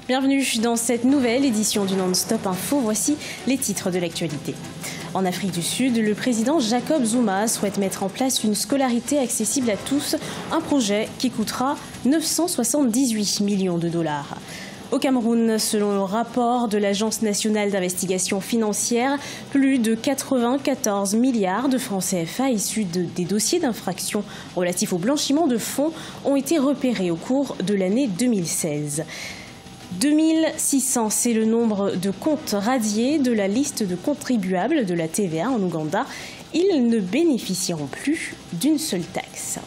Bienvenue dans cette nouvelle édition du Non-Stop Info. Voici les titres de l'actualité. En Afrique du Sud, le président Jacob Zuma souhaite mettre en place une scolarité accessible à tous, un projet qui coûtera 978 millions de dollars. Au Cameroun, selon le rapport de l'Agence nationale d'investigation financière, plus de 94 milliards de francs CFA issus des dossiers d'infraction relatifs au blanchiment de fonds ont été repérés au cours de l'année 2016. 2600, c'est le nombre de comptes radiés de la liste de contribuables de la TVA en Ouganda. Ils ne bénéficieront plus d'une seule taxe.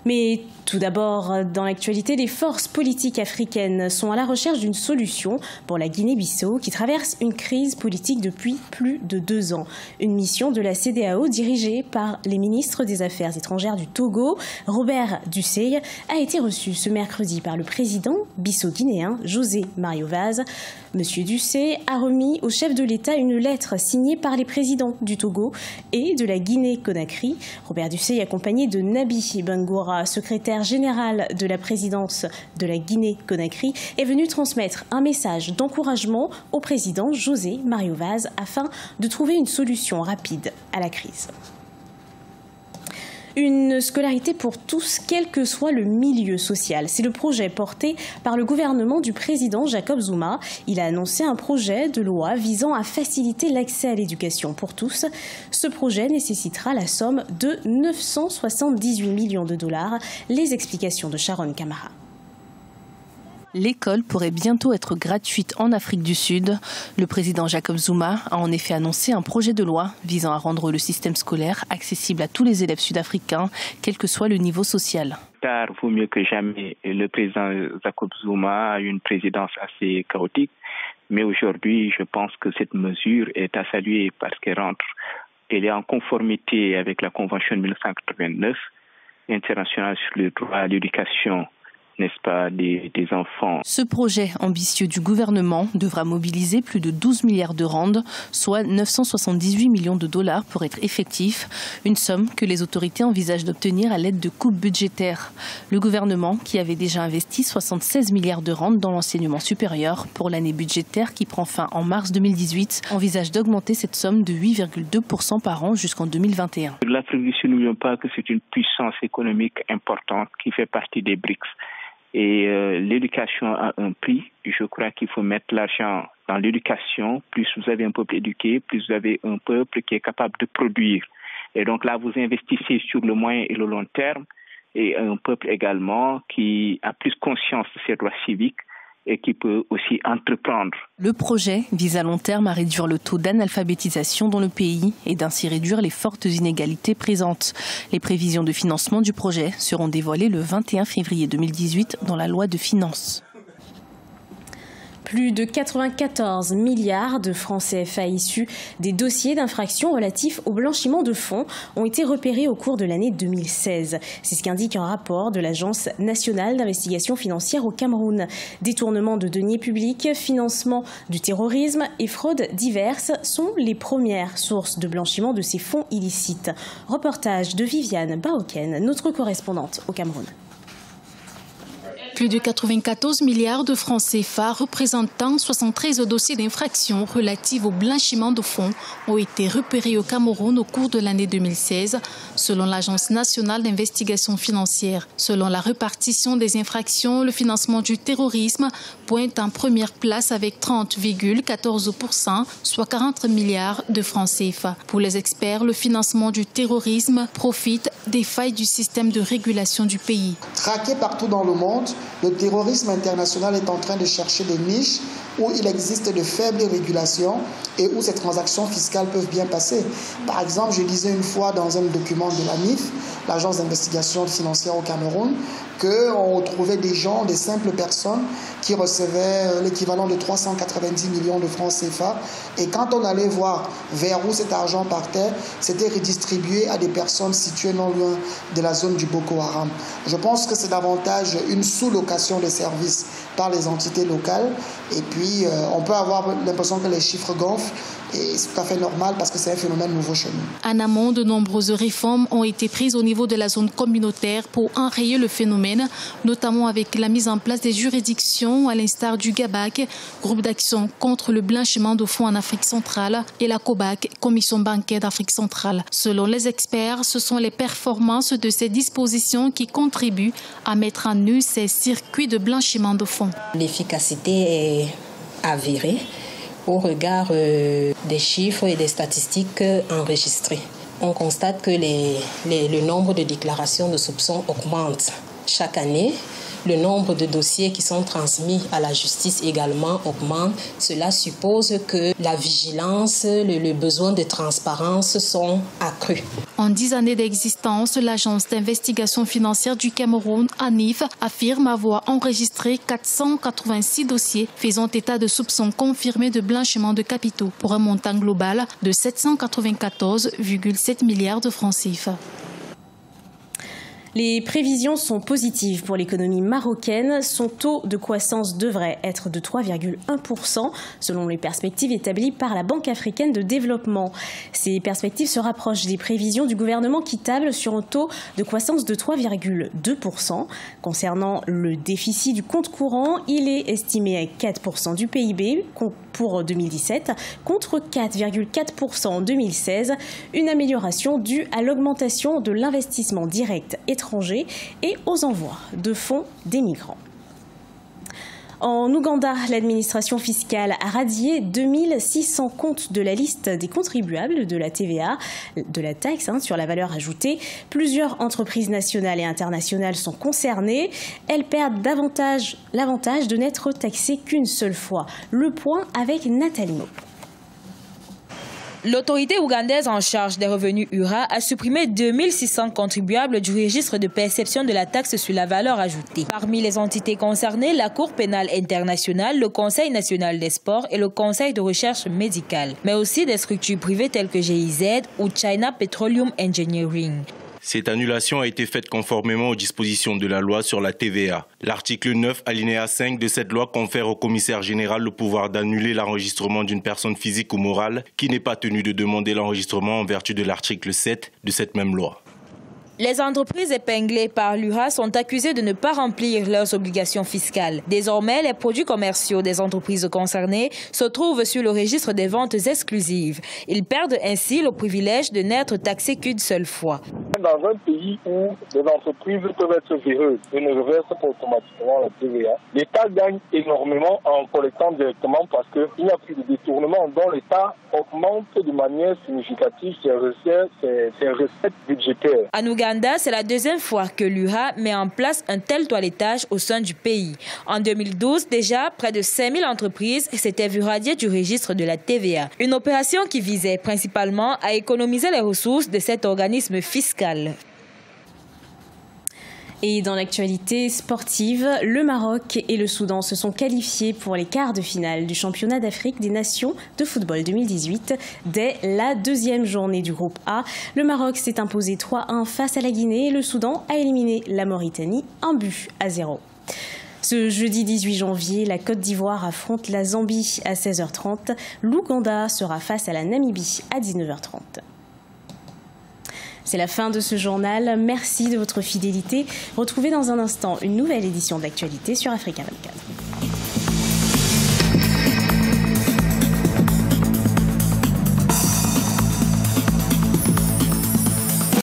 Mais tout d'abord, dans l'actualité, les forces politiques africaines sont à la recherche d'une solution pour la Guinée-Bissau qui traverse une crise politique depuis plus de 2 ans. Une mission de la CEDEAO dirigée par les ministres des Affaires étrangères du Togo, Robert Dussey, a été reçue ce mercredi par le président bissau-guinéen José Mario Vaz. Monsieur Dussey a remis au chef de l'État une lettre signée par les présidents du Togo et de la Guinée-Conakry. Robert Dussey, accompagné de Nabi Bangoura, secrétaire général de la présidence de la Guinée-Conakry, est venu transmettre un message d'encouragement au président José Mario Vaz afin de trouver une solution rapide à la crise. Une scolarité pour tous, quel que soit le milieu social. C'est le projet porté par le gouvernement du président Jacob Zuma. Il a annoncé un projet de loi visant à faciliter l'accès à l'éducation pour tous. Ce projet nécessitera la somme de 978 millions de dollars. Les explications de Sharon Kamara. L'école pourrait bientôt être gratuite en Afrique du Sud. Le président Jacob Zuma a en effet annoncé un projet de loi visant à rendre le système scolaire accessible à tous les élèves sud-africains, quel que soit le niveau social. Tard vaut mieux que jamais. Le président Jacob Zuma a une présidence assez chaotique, mais aujourd'hui, je pense que cette mesure est à saluer parce qu'elle est en conformité avec la Convention de 1989 internationale sur le droit à l'éducation, n'est-ce pas, des enfants. Ce projet ambitieux du gouvernement devra mobiliser plus de 12 milliards de rands, soit 978 millions de dollars pour être effectif, une somme que les autorités envisagent d'obtenir à l'aide de coupes budgétaires. Le gouvernement, qui avait déjà investi 76 milliards de rands dans l'enseignement supérieur pour l'année budgétaire qui prend fin en mars 2018, envisage d'augmenter cette somme de 8,2% par an jusqu'en 2021. L'Afrique du Sud, n'oublions pas que c'est une puissance économique importante qui fait partie des BRICS. Et l'éducation a un prix. Je crois qu'il faut mettre l'argent dans l'éducation. Plus vous avez un peuple éduqué, plus vous avez un peuple qui est capable de produire. Et donc là, vous investissez sur le moyen et le long terme. Et un peuple également qui a plus conscience de ses droits civiques et qui peut aussi entreprendre. Le projet vise à long terme à réduire le taux d'analphabétisation dans le pays et d'ainsi réduire les fortes inégalités présentes. Les prévisions de financement du projet seront dévoilées le 21 février 2018 dans la loi de finances. Plus de 94 milliards de francs CFA issus des dossiers d'infraction relatifs au blanchiment de fonds ont été repérés au cours de l'année 2016. C'est ce qu'indique un rapport de l'Agence nationale d'investigation financière au Cameroun. Détournement de deniers publics, financement du terrorisme et fraudes diverses sont les premières sources de blanchiment de ces fonds illicites. Reportage de Viviane Baoken, notre correspondante au Cameroun. Plus de 94 milliards de francs CFA représentant 73 dossiers d'infraction relatifs au blanchiment de fonds ont été repérés au Cameroun au cours de l'année 2016, selon l'Agence nationale d'investigation financière. Selon la répartition des infractions, le financement du terrorisme pointe en première place avec 30,14%, soit 40 milliards de francs CFA. Pour les experts, le financement du terrorisme profite des failles du système de régulation du pays. Traqué partout dans le monde, le terrorisme international est en train de chercher des niches où il existe de faibles régulations et où ces transactions fiscales peuvent bien passer. Par exemple, je lisais une fois dans un document de la MIF, l'agence d'investigation financière au Cameroun, qu'on trouvait des gens, des simples personnes qui recevaient l'équivalent de 390 millions de francs CFA. Et quand on allait voir vers où cet argent partait, c'était redistribué à des personnes situées non loin de la zone du Boko Haram. Je pense que c'est davantage une sous-location des services par les entités locales. Et puis, on peut avoir l'impression que les chiffres gonflent Et c'est tout à fait normal parce que c'est un phénomène nouveau chez nous. En amont, de nombreuses réformes ont été prises au niveau de la zone communautaire pour enrayer le phénomène, notamment avec la mise en place des juridictions à l'instar du GABAC, groupe d'action contre le blanchiment de fonds en Afrique centrale, et la COBAC, commission bancaire d'Afrique centrale. Selon les experts, ce sont les performances de ces dispositions qui contribuent à mettre en œuvre ces circuits de blanchiment de fonds. L'efficacité est avérée au regard des chiffres et des statistiques enregistrées. On constate que le nombre de déclarations de soupçons augmente chaque année. Le nombre de dossiers qui sont transmis à la justice également augmente. Cela suppose que la vigilance, le besoin de transparence sont accrus. En 10 années d'existence, l'Agence d'investigation financière du Cameroun, ANIF, affirme avoir enregistré 486 dossiers faisant état de soupçons confirmés de blanchiment de capitaux pour un montant global de 794,7 milliards de francs CFA. Les prévisions sont positives pour l'économie marocaine. Son taux de croissance devrait être de 3,1% selon les perspectives établies par la Banque africaine de développement. Ces perspectives se rapprochent des prévisions du gouvernement qui table sur un taux de croissance de 3,2%. Concernant le déficit du compte courant, il est estimé à 4% du PIB pour 2017 contre 4,4% en 2016. Une amélioration due à l'augmentation de l'investissement direct étranger et aux envois de fonds des migrants. En Ouganda, l'administration fiscale a radié 2600 comptes de la liste des contribuables de la TVA, de la taxe sur la valeur ajoutée. Plusieurs entreprises nationales et internationales sont concernées. Elles perdent l'avantage de n'être taxées qu'une seule fois. Le point avec Nathalie Mo. L'autorité ougandaise en charge des revenus URA a supprimé 2600 contribuables du registre de perception de la taxe sur la valeur ajoutée. Parmi les entités concernées, la Cour pénale internationale, le Conseil national des sports et le Conseil de recherche médicale, mais aussi des structures privées telles que GIZ ou China Petroleum Engineering. Cette annulation a été faite conformément aux dispositions de la loi sur la TVA. L'article 9, alinéa 5 de cette loi confère au commissaire général le pouvoir d'annuler l'enregistrement d'une personne physique ou morale qui n'est pas tenue de demander l'enregistrement en vertu de l'article 7 de cette même loi. Les entreprises épinglées par l'URA sont accusées de ne pas remplir leurs obligations fiscales. Désormais, les produits commerciaux des entreprises concernées se trouvent sur le registre des ventes exclusives. Ils perdent ainsi le privilège de n'être taxés qu'une seule fois. Dans un pays où les entreprises peuvent être véreuses et ne reversent pas automatiquement la TVA, l'État gagne énormément en collectant directement parce qu'il n'y a plus de détournement dont l'État augmente de manière significative ses recettes budgétaires. En Ouganda, c'est la deuxième fois que l'URA met en place un tel toilettage au sein du pays. En 2012, déjà, près de 5000 entreprises s'étaient vues radiées du registre de la TVA. Une opération qui visait principalement à économiser les ressources de cet organisme fiscal. Et dans l'actualité sportive, le Maroc et le Soudan se sont qualifiés pour les quarts de finale du championnat d'Afrique des Nations de football 2018 dès la deuxième journée du groupe A. Le Maroc s'est imposé 3-1 face à la Guinée et le Soudan a éliminé la Mauritanie 1-0. Ce jeudi 18 janvier, la Côte d'Ivoire affronte la Zambie à 16h30. L'Ouganda sera face à la Namibie à 19h30. C'est la fin de ce journal. Merci de votre fidélité. Retrouvez dans un instant une nouvelle édition de l'actualité sur Africa 24.